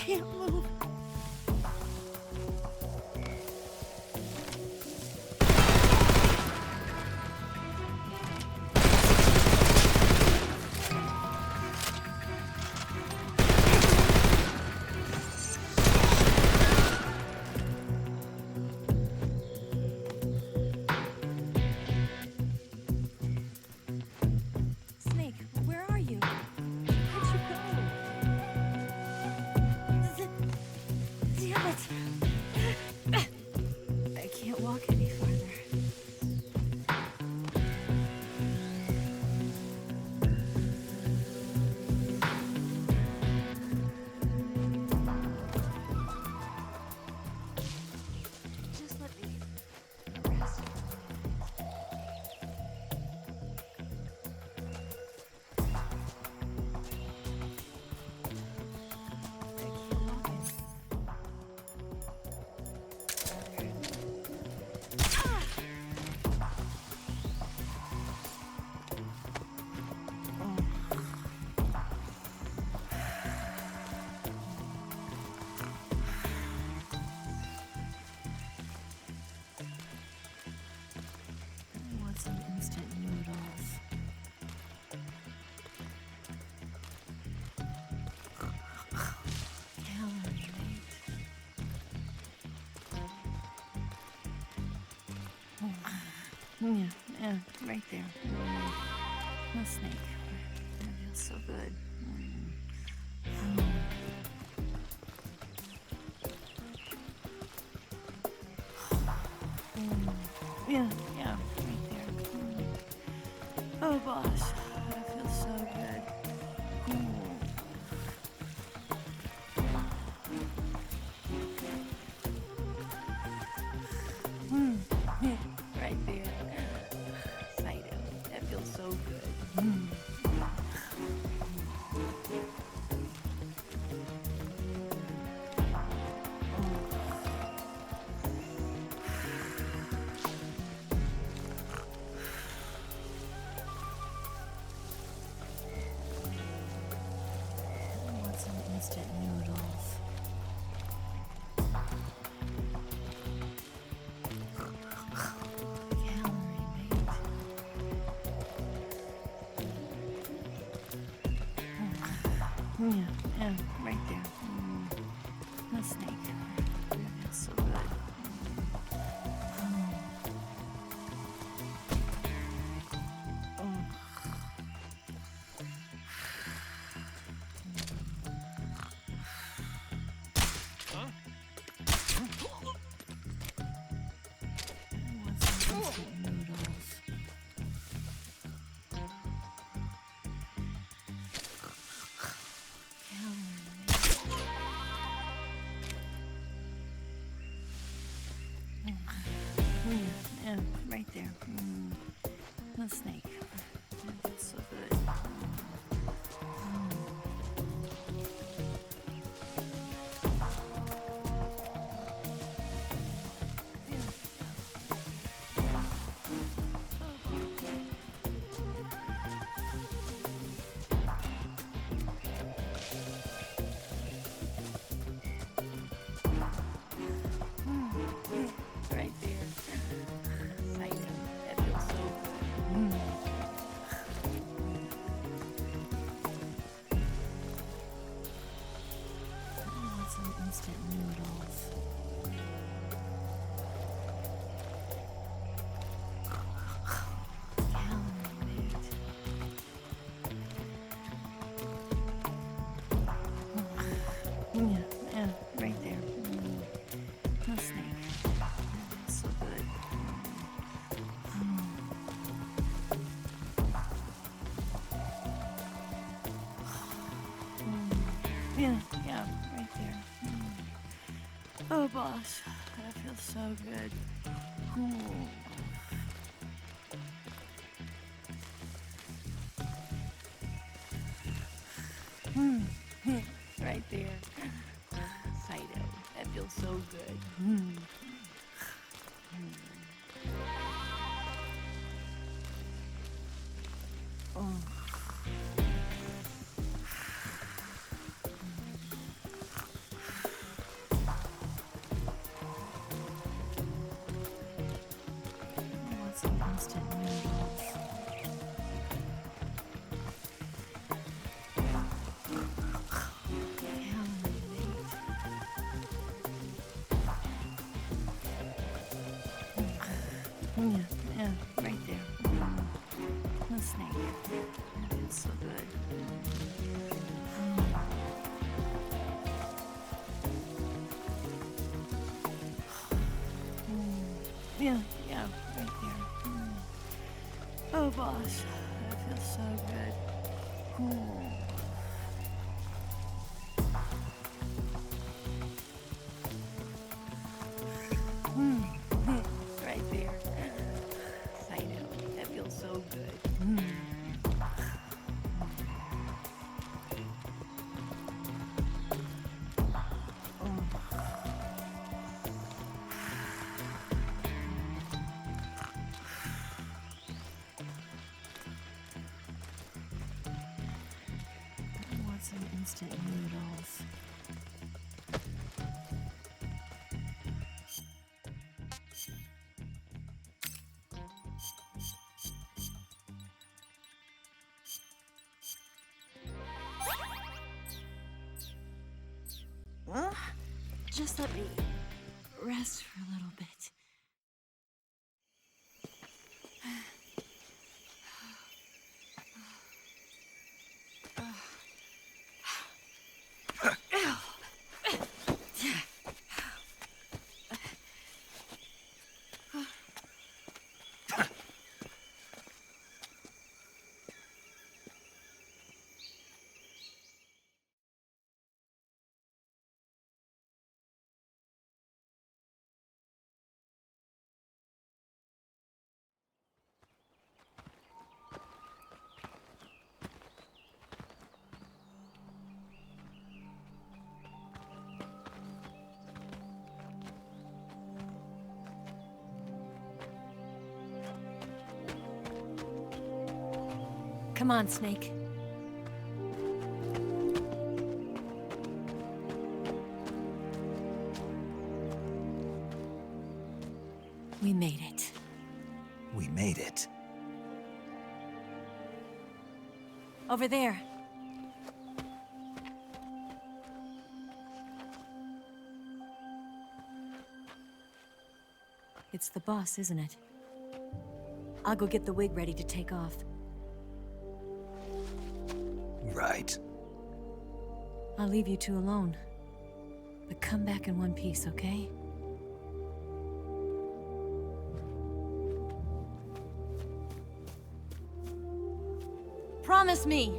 can't move. Snake, where are you? Where'd you go? Damn it! I can't walk any farther. Just let me rest. I want some instant noodles. Calorie rate. Yeah, right there. The snake. That feels so good. Yeah, right there. Oh gosh, that feels so good. Right there. Fido, that feels so good. I want some instant noodles. Calorie mate. Yeah, right there. The snake. That's so good. I want some instant noodles. Yeah, right there. The snake. That's so good. Right there. Fight him. That feels so good. I want some instant noodles. Calorie mate. Yeah, right there. The snake. That's so good. Yeah, right there. Oh gosh, that feels so good. Right there. Fido. That feels so good. Yeah, right there. Oh, boss, that feels so good. Ooh. Right there. I know, that feels so good. I want some instant noodles. Well, just let me rest for a little bit. Come on, Snake. We made it. We made it. Over there. It's the boss, isn't it? I'll go get the wig ready to take off. Right. I'll leave you two alone. But come back in one piece, okay? Promise me!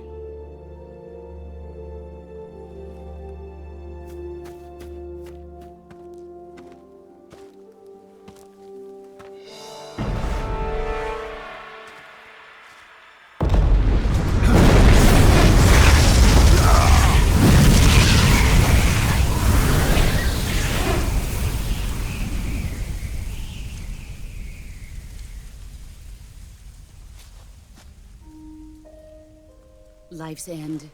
Life's end.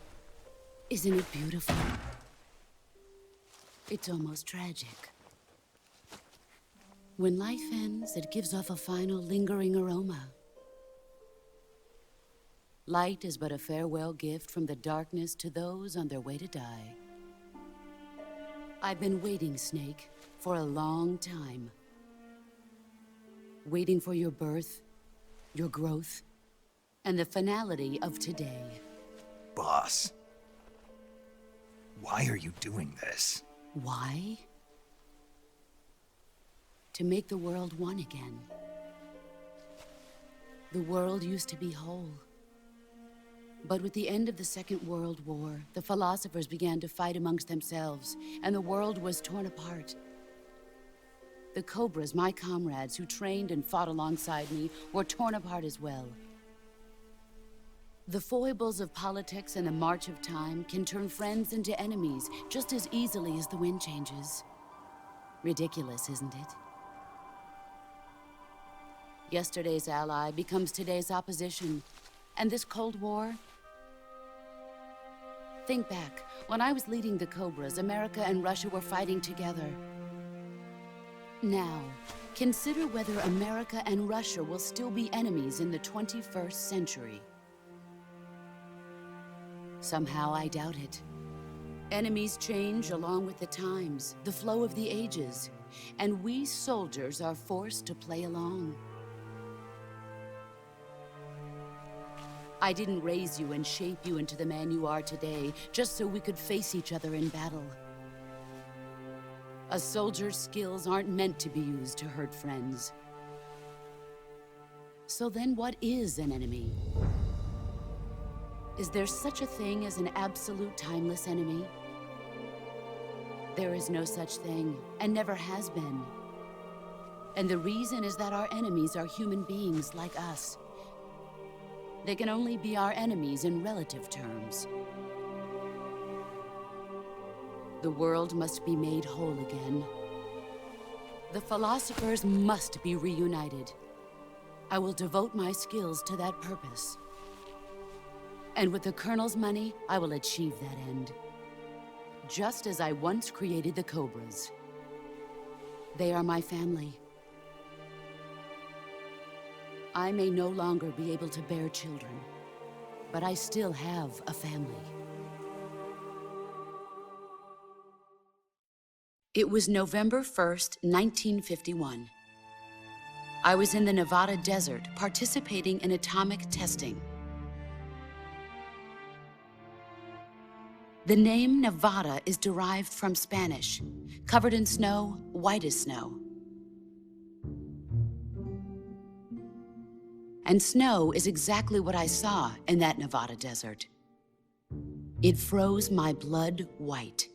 Isn't it beautiful? It's almost tragic. When life ends, it gives off a final lingering aroma. Light is but a farewell gift from the darkness to those on their way to die. I've been waiting, Snake, for a long time. Waiting for your birth, your growth, and the finality of today. Boss. Why are you doing this? Why? To make the world one again. The world used to be whole. But with the end of the Second World War, the philosophers began to fight amongst themselves, and the world was torn apart. The Cobras, my comrades who trained and fought alongside me, were torn apart as well. The foibles of politics and the march of time can turn friends into enemies just as easily as the wind changes. Ridiculous, isn't it? Yesterday's ally becomes today's opposition. And this Cold War? Think back. When I was leading the Cobras, America and Russia were fighting together. Now, consider whether America and Russia will still be enemies in the 21st century. Somehow I doubt it. Enemies change along with the times, the flow of the ages, and we soldiers are forced to play along. I didn't raise you and shape you into the man you are today just so we could face each other in battle. A soldier's skills aren't meant to be used to hurt friends. So then what is an enemy? Is there such a thing as an absolute timeless enemy? There is no such thing, and never has been. And the reason is that our enemies are human beings like us. They can only be our enemies in relative terms. The world must be made whole again. The philosophers must be reunited. I will devote my skills to that purpose. And with the Colonel's money, I will achieve that end. Just as I once created the Cobras. They are my family. I may no longer be able to bear children, but I still have a family. It was November 1st, 1951. I was in the Nevada desert participating in atomic testing. The name Nevada is derived from Spanish, covered in snow, white as snow. And snow is exactly what I saw in that Nevada desert. It froze my blood white.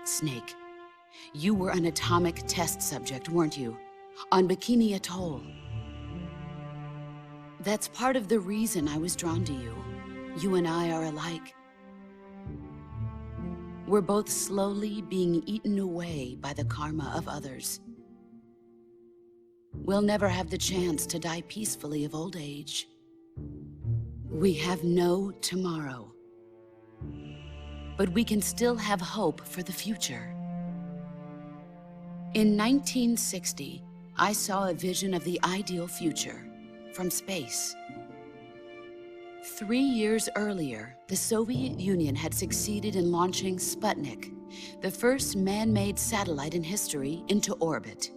Snake, you were an atomic test subject, weren't you? On Bikini Atoll. That's part of the reason I was drawn to you. You and I are alike. We're both slowly being eaten away by the karma of others. We'll never have the chance to die peacefully of old age. We have no tomorrow. But we can still have hope for the future. In 1960, I saw a vision of the ideal future from space. 3 years earlier, the Soviet Union had succeeded in launching Sputnik, the first man-made satellite in history, into orbit.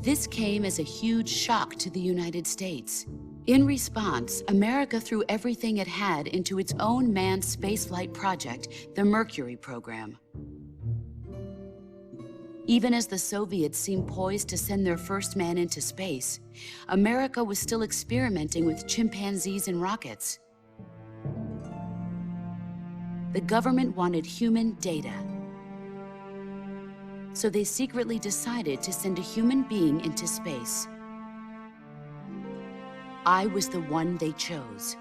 This came as a huge shock to the United States. In response, America threw everything it had into its own manned spaceflight project, the Mercury program. Even as the Soviets seemed poised to send their first man into space, America was still experimenting with chimpanzees and rockets. The government wanted human data. So they secretly decided to send a human being into space. I was the one they chose.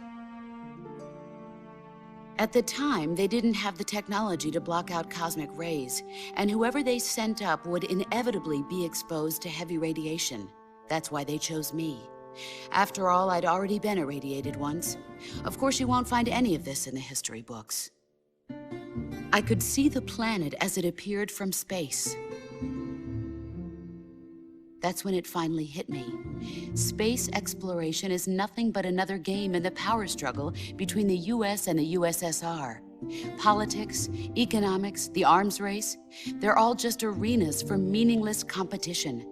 At the time, they didn't have the technology to block out cosmic rays, and whoever they sent up would inevitably be exposed to heavy radiation. That's why they chose me. After all, I'd already been irradiated once. Of course, you won't find any of this in the history books. I could see the planet as it appeared from space. That's when it finally hit me. Space exploration is nothing but another game in the power struggle between the US and the USSR. Politics, economics, the arms race, they're all just arenas for meaningless competition.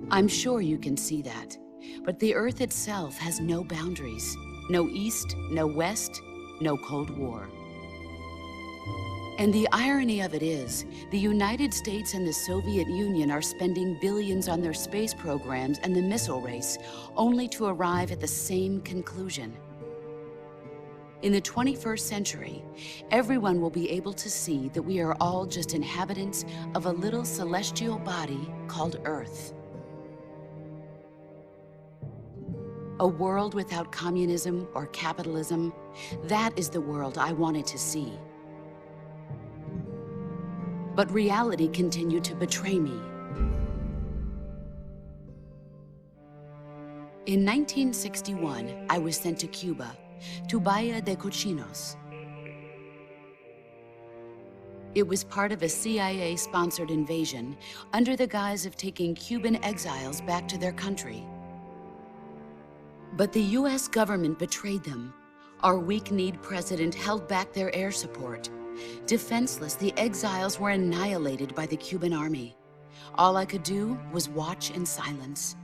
I'm sure you can see that, but the Earth itself has no boundaries. No East, no West, no Cold War. And the irony of it is, the United States and the Soviet Union are spending billions on their space programs and the missile race, only to arrive at the same conclusion. In the 21st century, everyone will be able to see that we are all just inhabitants of a little celestial body called Earth. A world without communism or capitalism, that is the world I wanted to see. But reality continued to betray me. In 1961, I was sent to Cuba, to Bahia de Cochinos. It was part of a CIA-sponsored invasion under the guise of taking Cuban exiles back to their country. But the US government betrayed them. Our weak-kneed president held back their air support. Defenseless, the exiles were annihilated by the Cuban army. All I could do was watch in silence.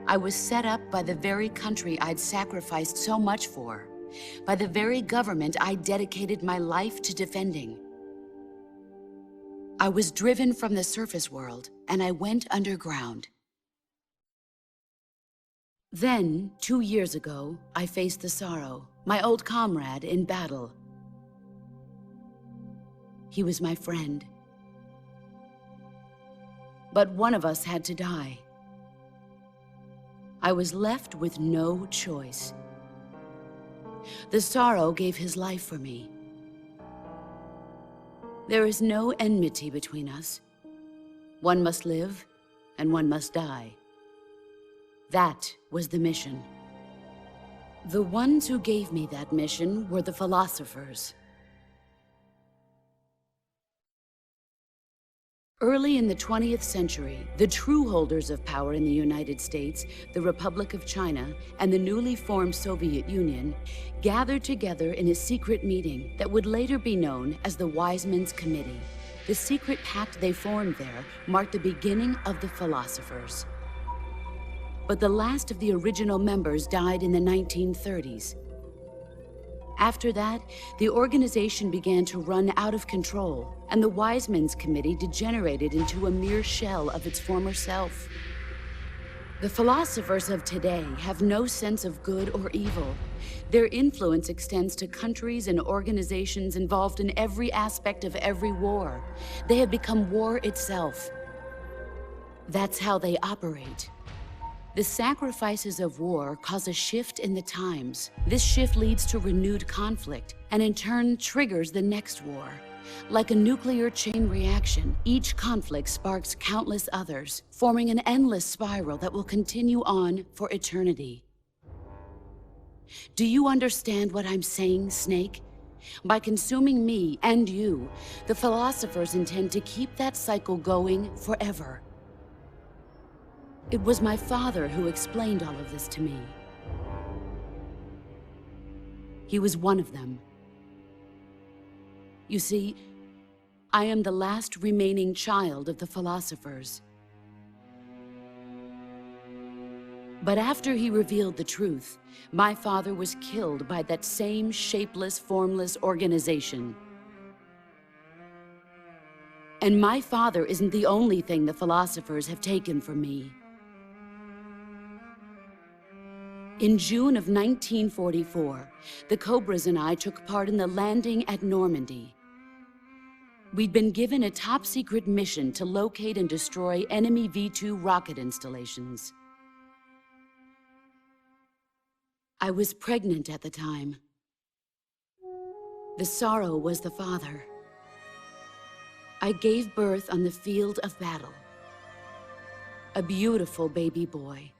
I was set up by the very country I'd sacrificed so much for, by the very government I dedicated my life to defending. I was driven from the surface world, and I went underground. Then, 2 years ago, I faced the sorrow, my old comrade in battle. He was my friend. But one of us had to die. I was left with no choice. The sorrow gave his life for me. There is no enmity between us. One must live, and one must die. That was the mission. The ones who gave me that mission were the philosophers. Early in the 20th century, the true holders of power in the United States, the Republic of China, and the newly formed Soviet Union gathered together in a secret meeting that would later be known as the Wise Men's Committee. The secret pact they formed there marked the beginning of the philosophers. But the last of the original members died in the 1930s. After that, the organization began to run out of control, and the Wise Men's Committee degenerated into a mere shell of its former self. The philosophers of today have no sense of good or evil. Their influence extends to countries and organizations involved in every aspect of every war. They have become war itself. That's how they operate. The sacrifices of war cause a shift in the times. This shift leads to renewed conflict, and in turn triggers the next war. Like a nuclear chain reaction, each conflict sparks countless others, forming an endless spiral that will continue on for eternity. Do you understand what I'm saying, Snake? By consuming me and you, the philosophers intend to keep that cycle going forever. It was my father who explained all of this to me. He was one of them. You see, I am the last remaining child of the philosophers. But after he revealed the truth, my father was killed by that same shapeless, formless organization. And my father isn't the only thing the philosophers have taken from me. In June of 1944, the Cobras and I took part in the landing at Normandy. We'd been given a top-secret mission to locate and destroy enemy V-2 rocket installations. I was pregnant at the time. The sorrow was the father. I gave birth on the field of battle. A beautiful baby boy.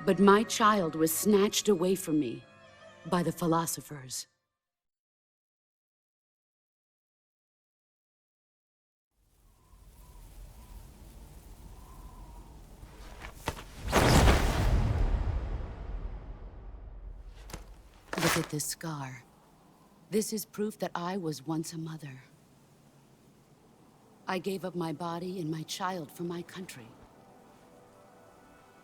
But my child was snatched away from me by the philosophers. Look at this scar. This is proof that I was once a mother. I gave up my body and my child for my country.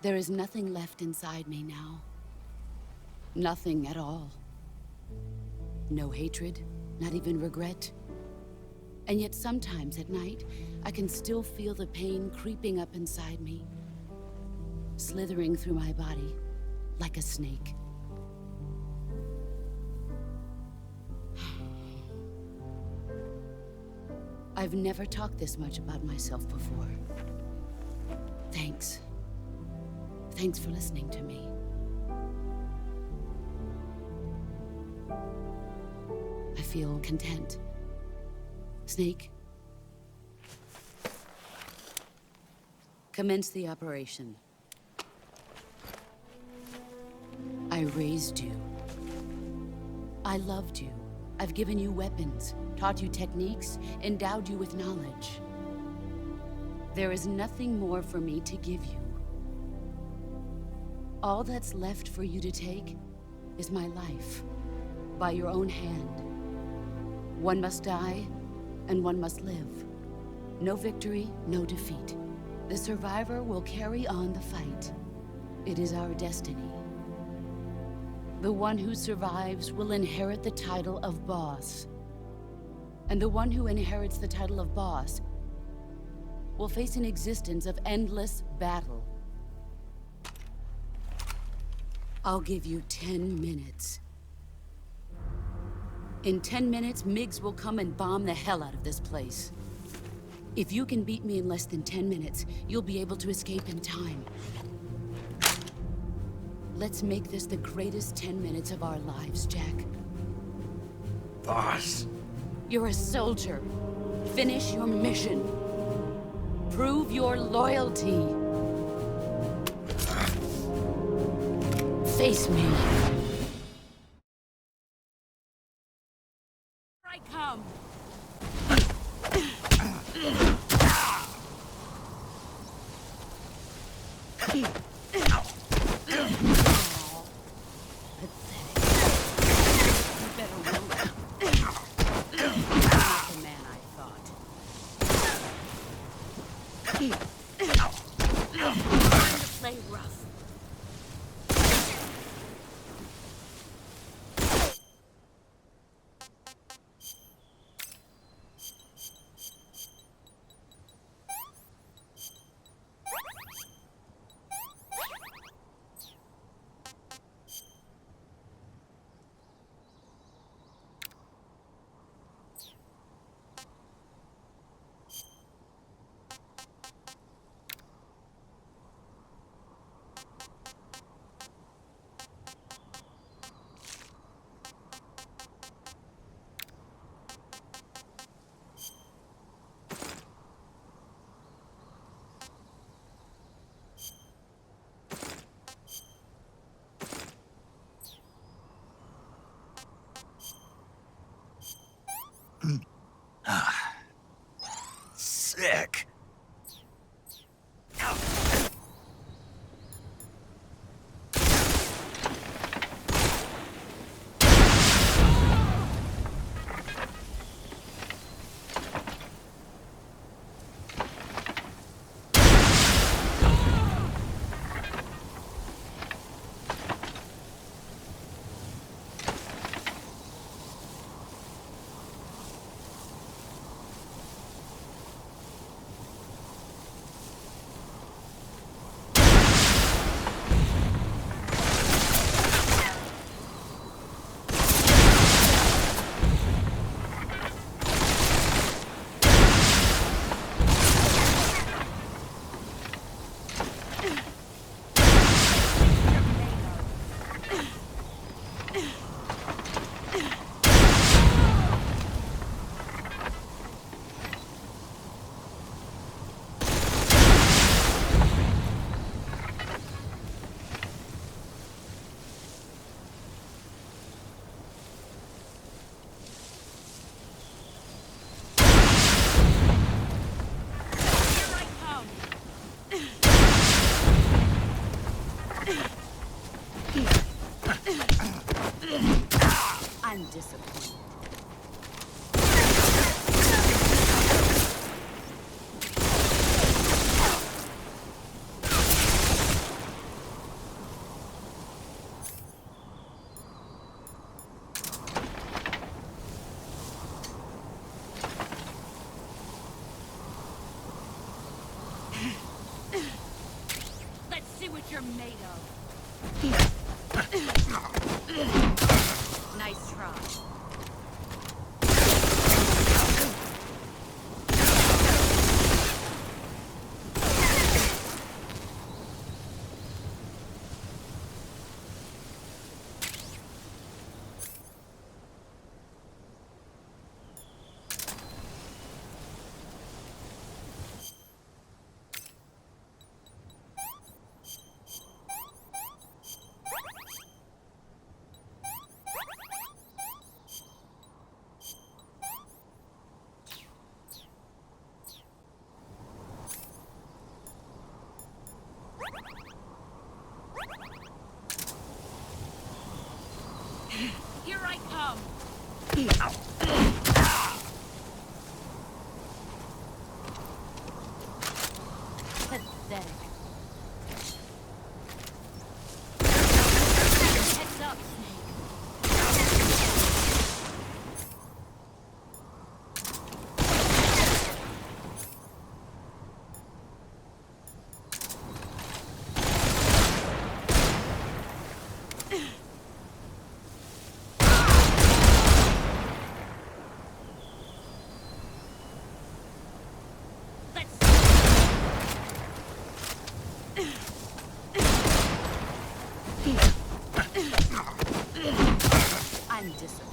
There is nothing left inside me now. Nothing at all. No hatred, not even regret. And yet sometimes at night, I can still feel the pain creeping up inside me, slithering through my body like a snake. I've never talked this much about myself before. Thanks. Thanks for listening to me. I feel content. Snake, commence the operation. I raised you. I loved you. I've given you weapons, taught you techniques, endowed you with knowledge. There is nothing more for me to give you. All that's left for you to take is my life, by your own hand. One must die, and one must live. No victory, no defeat. The survivor will carry on the fight. It is our destiny. The one who survives will inherit the title of boss. And the one who inherits the title of boss will face an existence of endless battle. I'll give you 10 minutes. In 10 minutes, MiGs will come and bomb the hell out of this place. If you can beat me in less than 10 minutes, you'll be able to escape in time. Let's make this the greatest 10 minutes of our lives, Jack. Boss. You're a soldier. Finish your mission. Prove your loyalty. Face me. Here I come. Sick. I'm disappointed. Let's see what you're made of. Nice try. Here I come. Pathetic. Heads up, Snake. Undisciplined.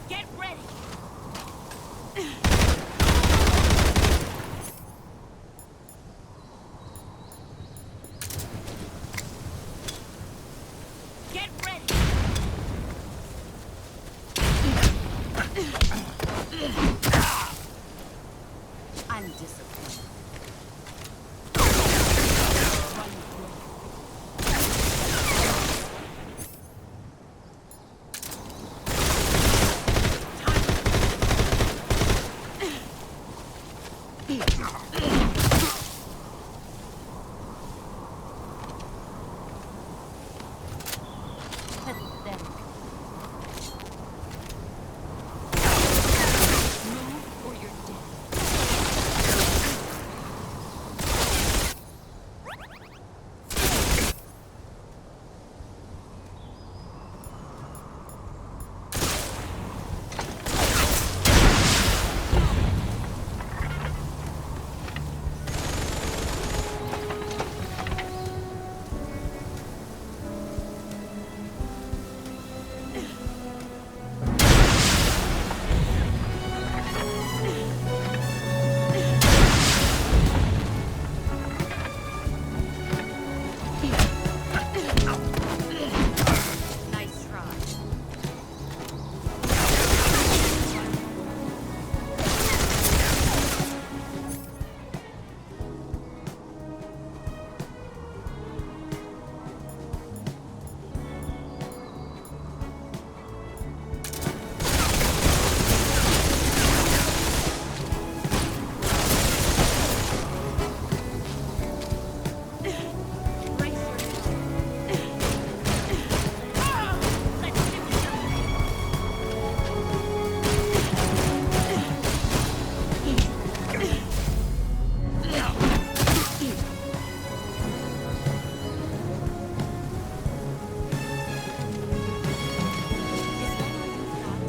Get ready! Get ready! Undisciplined. Pathetic. Move or you're dead. Nice try. Brace yourself. Let's see what you're made of. Is that all you've got?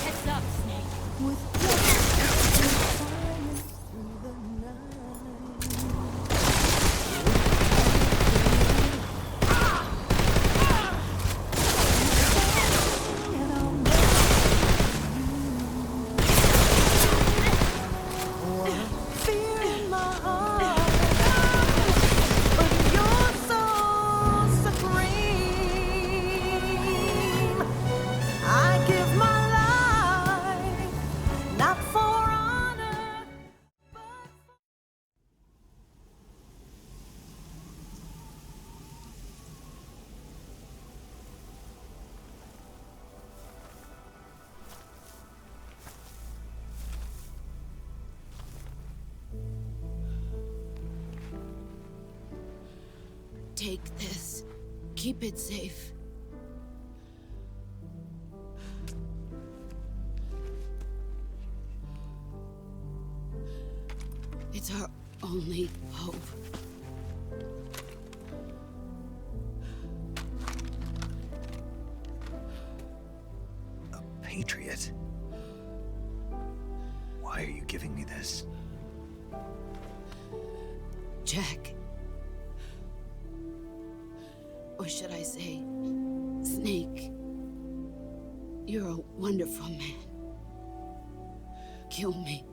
Heads up, Snake. With silence through the night. And I'll never fear in my heart, but you're so supreme. I give my life, not for honor, but for Take this. Keep it safe. It's our only hope. A patriot? Why are you giving me this? Jack. Or should I say, Snake. You're a wonderful man. Kill me.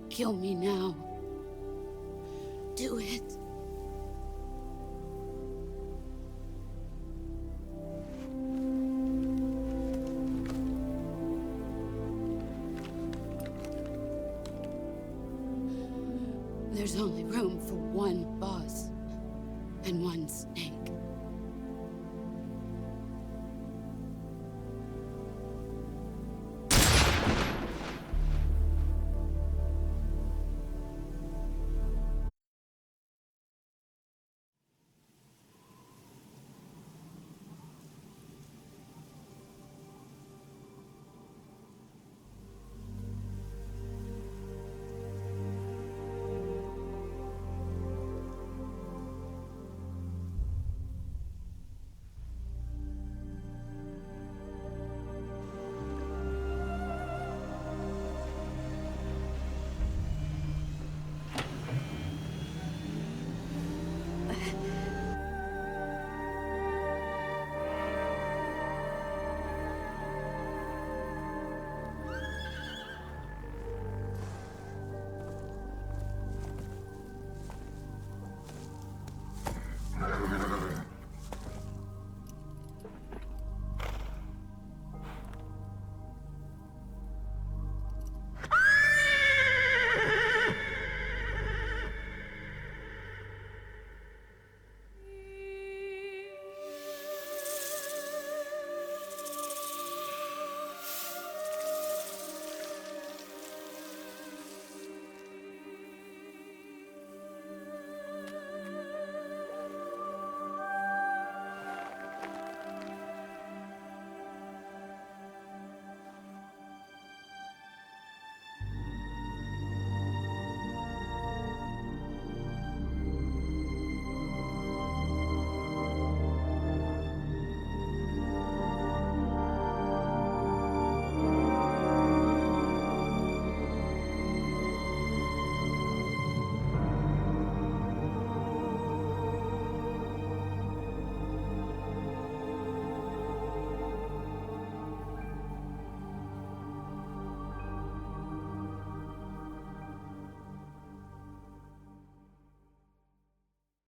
Kill me now. Do it. There's only room for one boss and one Snake.